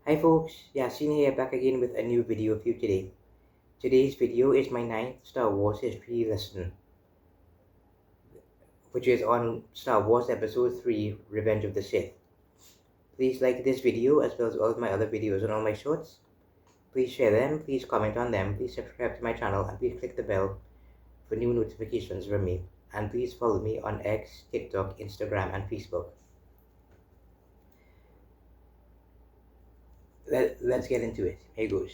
Hi folks, Yasin here back again with a new video for you today. Today's video is my ninth Star Wars history lesson, which is on Star Wars Episode 3, Revenge of the Sith. Please like this video as well as all of my other videos and all my shorts. Please share them, please comment on them, please subscribe to my channel, and please click the bell for new notifications from me. And please follow me on X, TikTok, Instagram, and Facebook. Let's get into it. Here goes.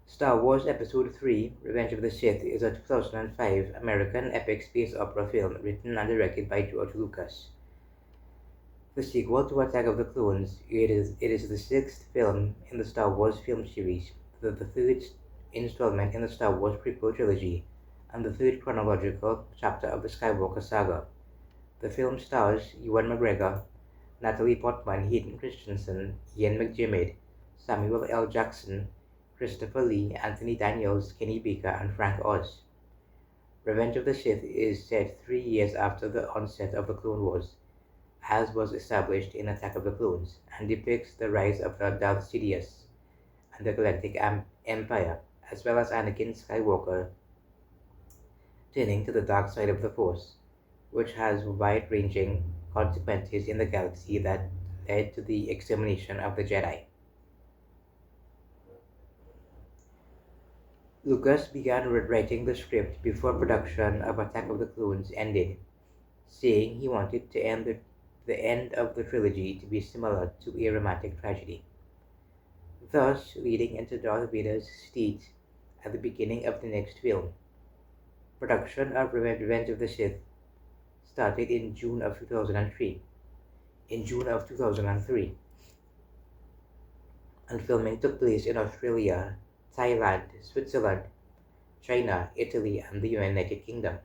Star Wars Episode 3 Revenge of the Sith is a 2005 American epic space opera film written and directed by George Lucas. The sequel to Attack of the Clones, it is the sixth film in the Star Wars film series, the third installment in the Star Wars prequel trilogy, and the third chronological chapter of the Skywalker saga. The film stars Ewan McGregor, Natalie Portman, Hayden Christensen, Ian McDiarmid, Samuel L. Jackson, Christopher Lee, Anthony Daniels, Kenny Baker, and Frank Oz. Revenge of the Sith is set 3 years after the onset of the Clone Wars, as was established in Attack of the Clones, and depicts the rise of the Darth Sidious and the Galactic Empire, as well as Anakin Skywalker turning to the dark side of the Force, which has wide-ranging consequences in the galaxy that led to the extermination of the Jedi. Lucas began writing the script before production of Attack of the Clones ended, saying he wanted to end the end of the trilogy to be similar to a romantic tragedy, thus leading into Darth Vader's state at the beginning of the next film. Production of Revenge of the Sith started in June of 2003. And filming took place in Australia, Thailand, Switzerland, China, Italy, and the United Kingdom.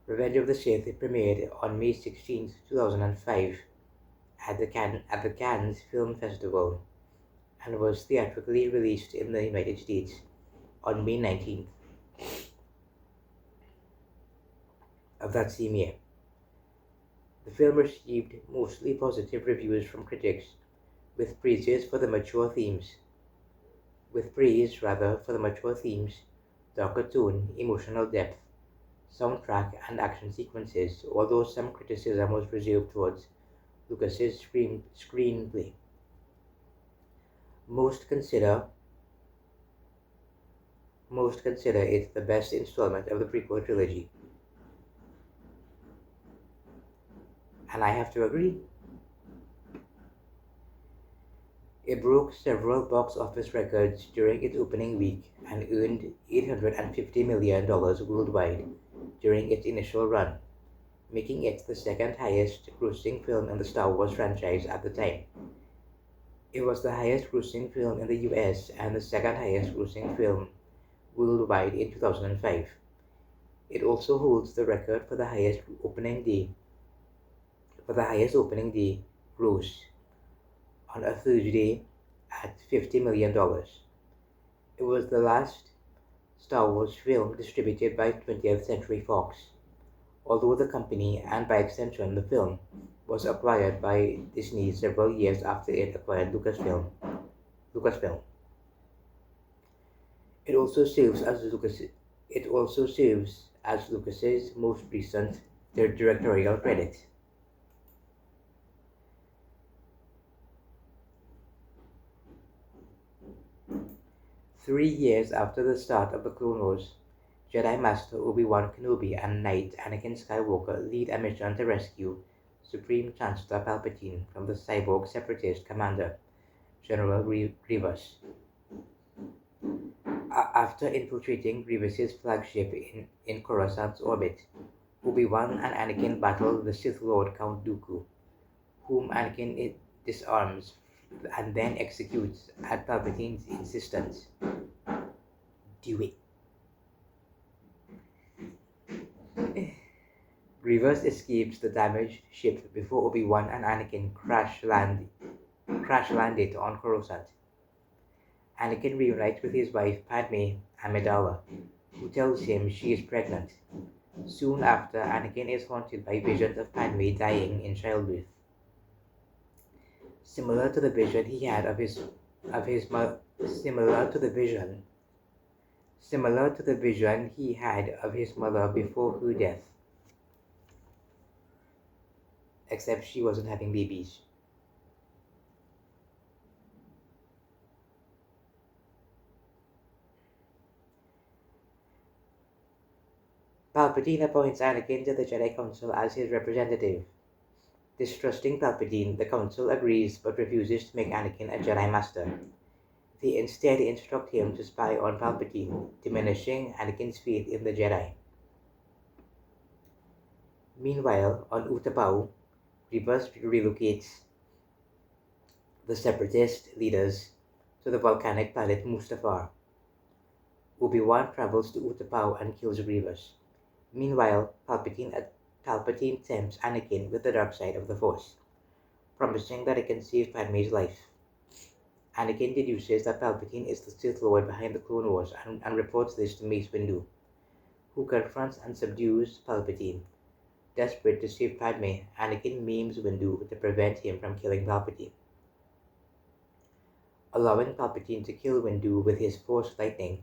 Revenge of the Sith premiered on May 16, 2005 at the Cannes Film Festival and was theatrically released in the United States on May 19th of that same year. The film received mostly positive reviews from critics, with praise for the mature themes, darker tone, emotional depth, soundtrack, and action sequences, although some criticism was reserved towards Lucas's screenplay. Most consider it the best installment of the prequel trilogy. And I have to agree. It broke several box office records during its opening week and earned $850 million worldwide during its initial run, making it the second highest grossing film in the Star Wars franchise at the time. It was the highest grossing film in the US and the second highest grossing film worldwide in 2005. It also holds the record for the highest opening day gross on a Thursday at $50 million. It was the last Star Wars film distributed by 20th Century Fox, although the company, and by extension the film, was acquired by Disney several years after it acquired Lucasfilm. It also serves as Lucas's most recent directorial credit. Three years after the start of the Clone Wars, Jedi Master Obi-Wan Kenobi and Knight Anakin Skywalker lead a mission to rescue Supreme Chancellor Palpatine from the cyborg separatist commander, General Grievous. After infiltrating Grievous's flagship in Coruscant's orbit, Obi-Wan and Anakin battle the Sith Lord Count Dooku, whom Anakin disarms and then executes at Palpatine's insistence. Do it. Grievous escapes the damaged ship before Obi-Wan and Anakin crash land it on Coruscant. Anakin reunites with his wife Padme Amidala, who tells him she is pregnant. Soon after, Anakin is haunted by visions of Padme dying in childbirth. similar to the vision he had of his mo- similar to the vision similar to the vision he had of his mother before her death, except she wasn't having babies. Palpatine appoints Anakin to the Jedi Council as his representative. Distrusting Palpatine, the Council agrees but refuses to make Anakin a Jedi Master. They instead instruct him to spy on Palpatine, diminishing Anakin's faith in the Jedi. Meanwhile, on Utapau, Grievous relocates the Separatist leaders to the volcanic planet Mustafar. Obi-Wan travels to Utapau and kills Grievous. Meanwhile, Palpatine tempts Anakin with the dark side of the Force, promising that it can save Padme's life. Anakin deduces that Palpatine is the Sith Lord behind the Clone Wars and reports this to Mace Windu, who confronts and subdues Palpatine. Desperate to save Padme, Anakin maims Windu to prevent him from killing Palpatine. Allowing Palpatine to kill Windu with his Force Lightning.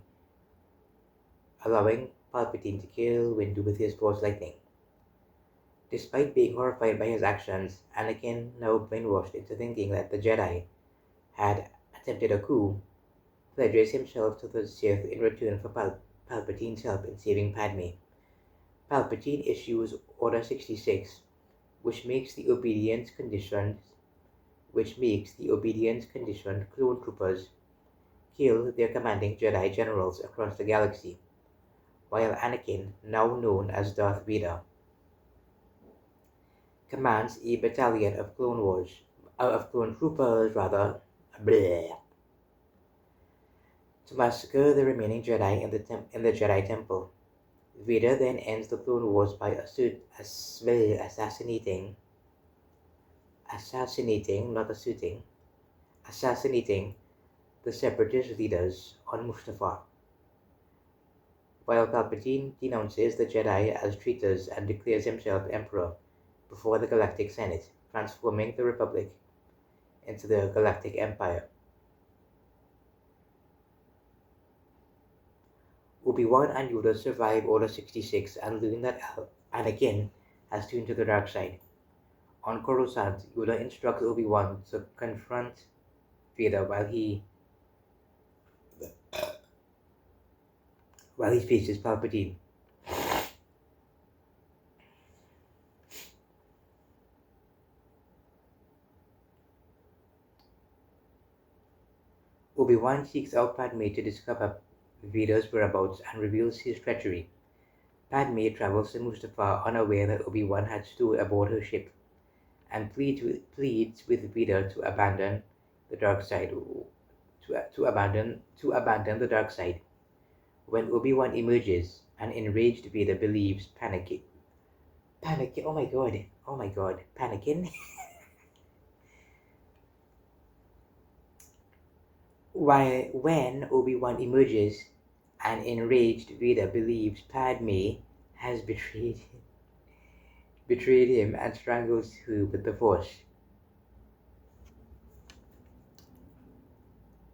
Despite being horrified by his actions, Anakin, now brainwashed into thinking that the Jedi had attempted a coup, pledges himself to the Sith in return for Palpatine's help in saving Padme. Palpatine issues Order 66, which makes the obedience-conditioned clone troopers kill their commanding Jedi generals across the galaxy, while Anakin, now known as Darth Vader, commands a battalion of clone troopers bleh, to massacre the remaining Jedi in the Jedi Temple. Vader then ends the Clone Wars by assassinating the Separatist leaders on Mustafar, while Palpatine denounces the Jedi as traitors and declares himself Emperor before the Galactic Senate, transforming the Republic into the Galactic Empire. Obi-Wan and Yoda survive Order 66 and learn that Anakin has turned to the dark side. On Coruscant, Yoda instructs Obi-Wan to confront Vader while he faces Palpatine. Obi-Wan seeks out Padme to discover Vader's whereabouts and reveals his treachery. Padme travels to Mustafar unaware that Obi-Wan had stored aboard her ship, and pleads with Vader to abandon the dark side. The dark side. When Obi-Wan emerges, an enraged Vader believes Panakin. Oh my god, Panakin. When Obi-Wan emerges, an enraged Vader believes Padme has betrayed him and strangles her with the Force.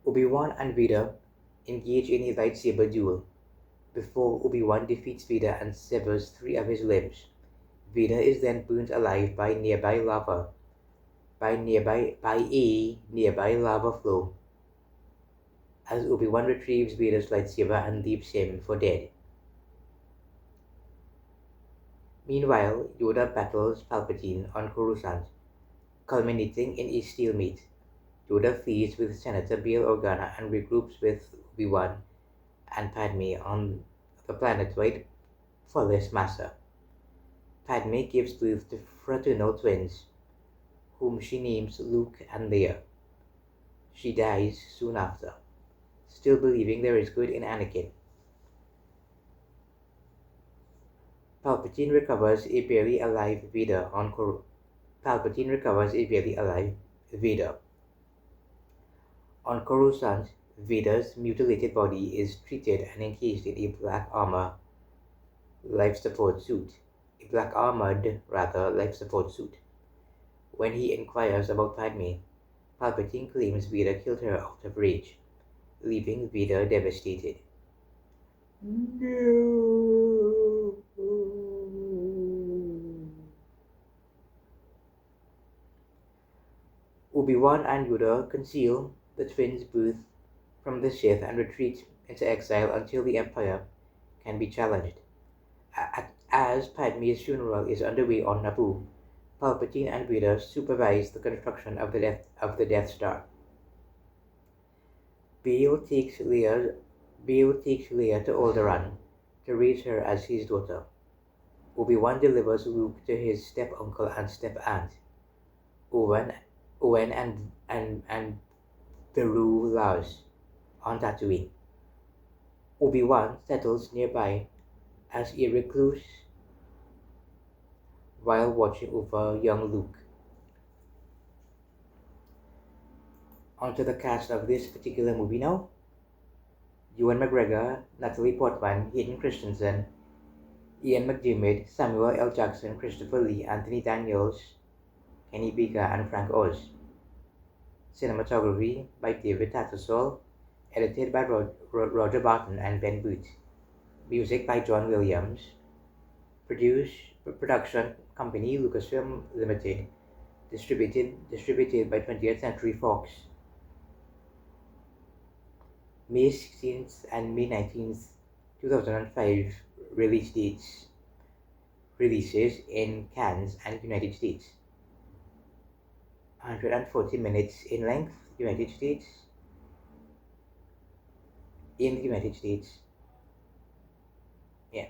Obi-Wan and Vader engage in a lightsaber duel. Before Obi-Wan defeats Vader and severs 3 of his limbs, Vader is then burnt alive by a nearby lava flow, as Obi-Wan retrieves Vader's lightsaber and leaves him for dead. Meanwhile, Yoda battles Palpatine on Coruscant, culminating in a stalemate. Yoda flees with Senator Bail Organa and regroups with Obi-Wan and Padme on the planetoid Follis Massa. Padme gives birth to fraternal twins, whom she names Luke and Leia. She dies soon after, still believing there is good in Anakin. Palpatine recovers a barely alive Vader on Coruscant. Vader's mutilated body is treated and encased in a black armored life support suit. When he inquires about Padme, Palpatine claims Vader killed her out of rage, leaving Vader devastated. No. Obi-Wan and Yoda conceal the twins' birth from the Sith and retreat into exile until the Empire can be challenged. As Padme's funeral is underway on Naboo, Palpatine and Vader supervise the construction of the Death Star. Bail takes Leia to Alderaan to raise her as his daughter. Obi-Wan delivers Luke to his step-uncle and step-aunt, Owen and Beru Lars, on Tatooine. Obi-Wan settles nearby as a recluse while watching over young Luke. Onto the cast of this particular movie now. Ewan McGregor, Natalie Portman, Hayden Christensen, Ian McDiarmid, Samuel L. Jackson, Christopher Lee, Anthony Daniels, Kenny Baker, and Frank Oz. Cinematography by David Tattersall, edited by Roger Barton and Ben Booth. Music by John Williams. Production company Lucasfilm Limited. Distributed by 20th Century Fox. May 16th and May 19th, 2005 release dates. Releases in Cannes and United States. 140 minutes in length, United States. In the United States. Yeah.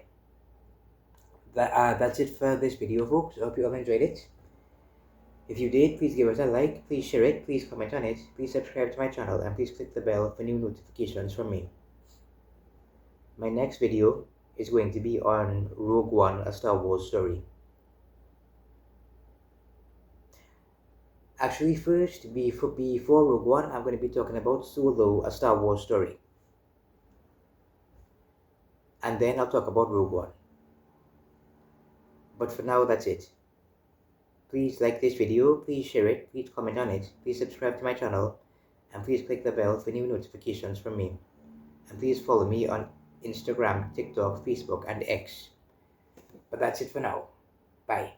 That's it for this video, folks. I hope you all enjoyed it. If you did, please give us a like, please share it, please comment on it, please subscribe to my channel, and please click the bell for new notifications from me. My next video is going to be on Rogue One, a Star Wars story. Actually, first, before Rogue One, I'm going to be talking about Solo, a Star Wars story. And then I'll talk about Rogue One. But for now, that's it. Please like this video, please share it, please comment on it, please subscribe to my channel, and please click the bell for new notifications from me. And please follow me on Instagram, TikTok, Facebook, and X. But that's it for now. Bye.